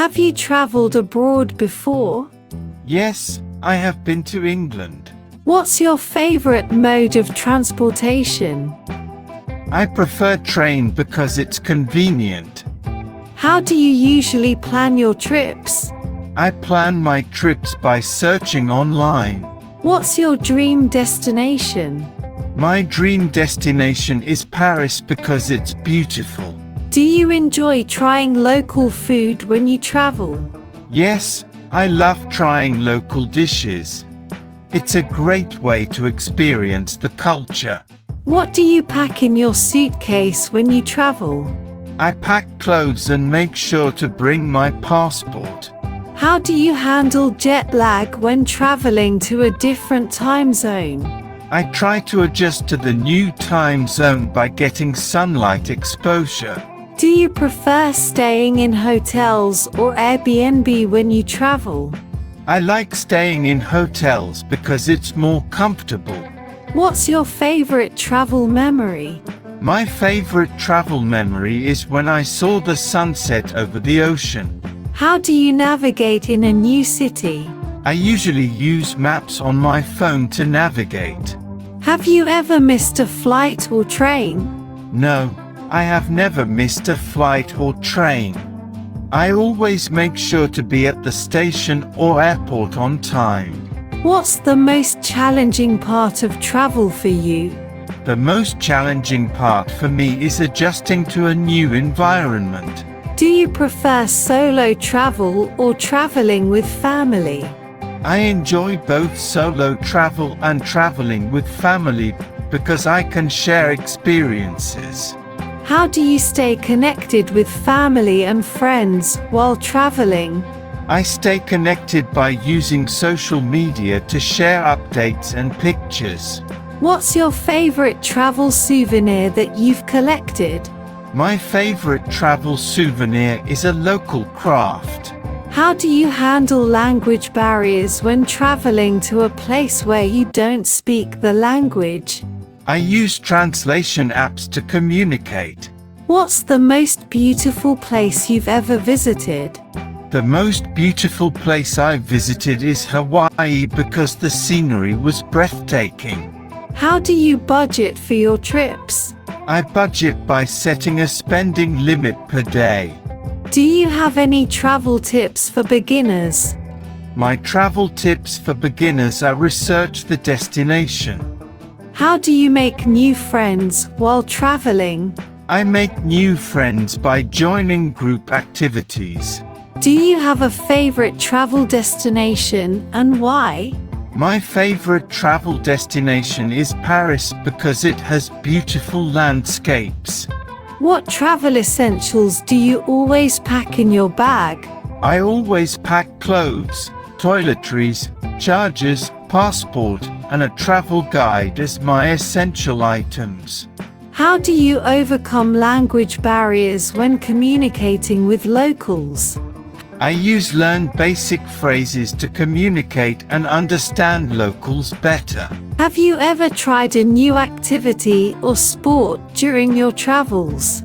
Have you traveled abroad before? Yes, I have been to England. What's your favorite mode of transportation? I prefer train because it's convenient. How do you usually plan your trips? I plan my trips by searching online. What's your dream destination? My dream destination is Paris because it's beautiful. Do you enjoy trying local food when you travel? Yes, I love trying local dishes. It's a great way to experience the culture. What do you pack in your suitcase when you travel? I pack clothes and make sure to bring my passport. How do you handle jet lag when traveling to a different time zone? I try to adjust to the new time zone by getting sunlight exposure. Do you prefer staying in hotels or Airbnb when you travel? I like staying in hotels because it's more comfortable. What's your favorite travel memory? My favorite travel memory is when I saw the sunset over the ocean. How do you navigate in a new city? I usually use maps on my phone to navigate. Have you ever missed a flight or train? No, I have never missed a flight or train. I always make sure to be at the station or airport on time. What's the most challenging part of travel for you? The most challenging part for me is adjusting to a new environment. Do you prefer solo travel or traveling with family? I enjoy both solo travel and traveling with family because I can share experiences. How do you stay connected with family and friends while traveling? I stay connected by using social media to share updates and pictures. What's your favorite travel souvenir that you've collected? My favorite travel souvenir is a local craft. How do you handle language barriers when traveling to a place where you don't speak the language? I use translation apps to communicate. What's the most beautiful place you've ever visited? The most beautiful place I've visited is Hawaii because the scenery was breathtaking. How do you budget for your trips? I budget by setting a spending limit per day. Do you have any travel tips for beginners? My travel tips for beginners are: research the destination. How do you make new friends while traveling? I make new friends by joining group activities. Do you have a favorite travel destination and why? My favorite travel destination is Paris because it has beautiful landscapes. What travel essentials do you always pack in your bag? I always pack clothes, toiletries, chargers, passport, and a travel guide as my essential items. How do you overcome language barriers when communicating with locals? I use learn basic phrases to communicate and understand locals better. Have you ever tried a new activity or sport during your travels?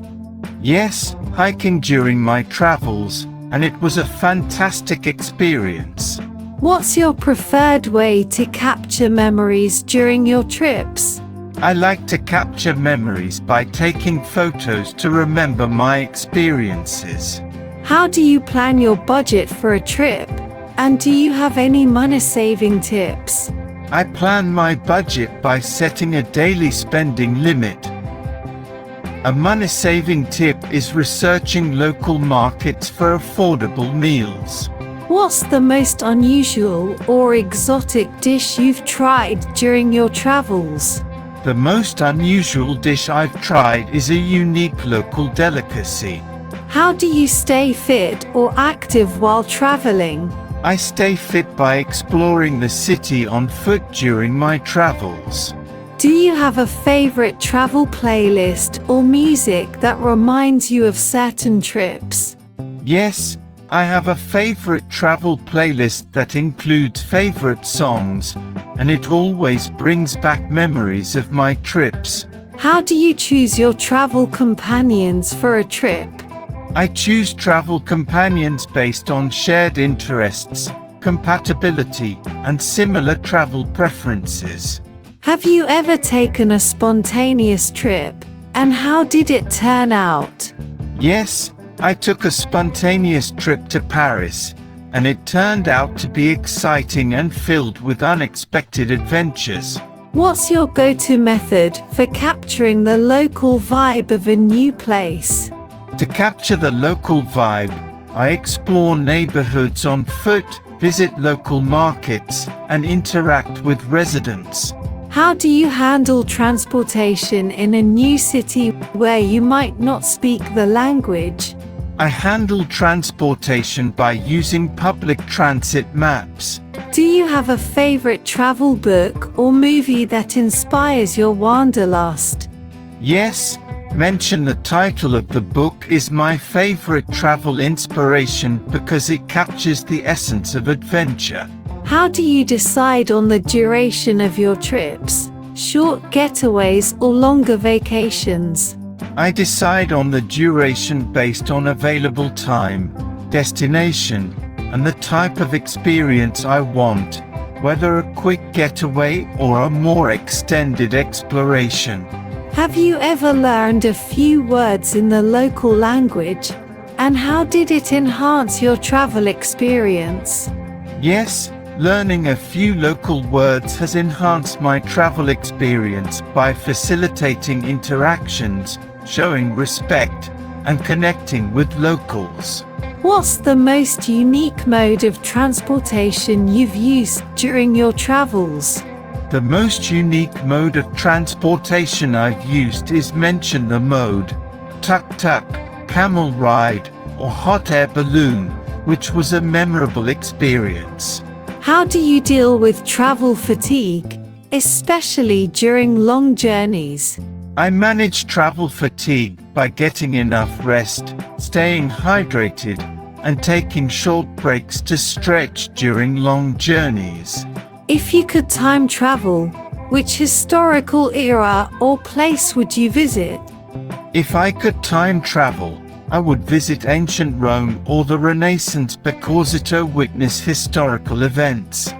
Yes, hiking during my travels, and it was a fantastic experience. What's your preferred way to capture memories during your trips? I like to capture memories by taking photos to remember my experiences. How do you plan your budget for a trip? And do you have any money-saving tips? I plan my budget by setting a daily spending limit. A money-saving tip is researching local markets for affordable meals. What's the most unusual or exotic dish you've tried during your travels? The most unusual dish I've tried is a unique local delicacy. How do you stay fit or active while traveling? I stay fit by exploring the city on foot during my travels. Do you have a favorite travel playlist or music that reminds you of certain trips? Yes, I have a favorite travel playlist that includes favorite songs, and it always brings back memories of my trips. How do you choose your travel companions for a trip? I choose travel companions based on shared interests, compatibility, and similar travel preferences. Have you ever taken a spontaneous trip, and how did it turn out? Yes, I took a spontaneous trip to Paris, and it turned out to be exciting and filled with unexpected adventures. What's your go-to method for capturing the local vibe of a new place? To capture the local vibe, I explore neighborhoods on foot, visit local markets, and interact with residents. How do you handle transportation in a new city where you might not speak the language? I handle transportation by using public transit maps. Do you have a favorite travel book or movie that inspires your wanderlust? Yes, mention the title of the book is my favorite travel inspiration because it captures the essence of adventure. How do you decide on the duration of your trips? Short getaways or longer vacations? I decide on the duration based on available time, destination, and the type of experience I want, whether a quick getaway or a more extended exploration. Have you ever learned a few words in the local language? And how did it enhance your travel experience? Yes, learning a few local words has enhanced my travel experience by facilitating interactions, showing respect, and connecting with locals. What's the most unique mode of transportation you've used during your travels? The most unique mode of transportation I've used is mention the mode, tuk-tuk, camel ride, or hot air balloon, which was a memorable experience. How do you deal with travel fatigue, especially during long journeys? I manage travel fatigue by getting enough rest, staying hydrated, and taking short breaks to stretch during long journeys. If you could time travel, which historical era or place would you visit? If I could time travel, I would visit ancient Rome or the Renaissance because it witness historical events.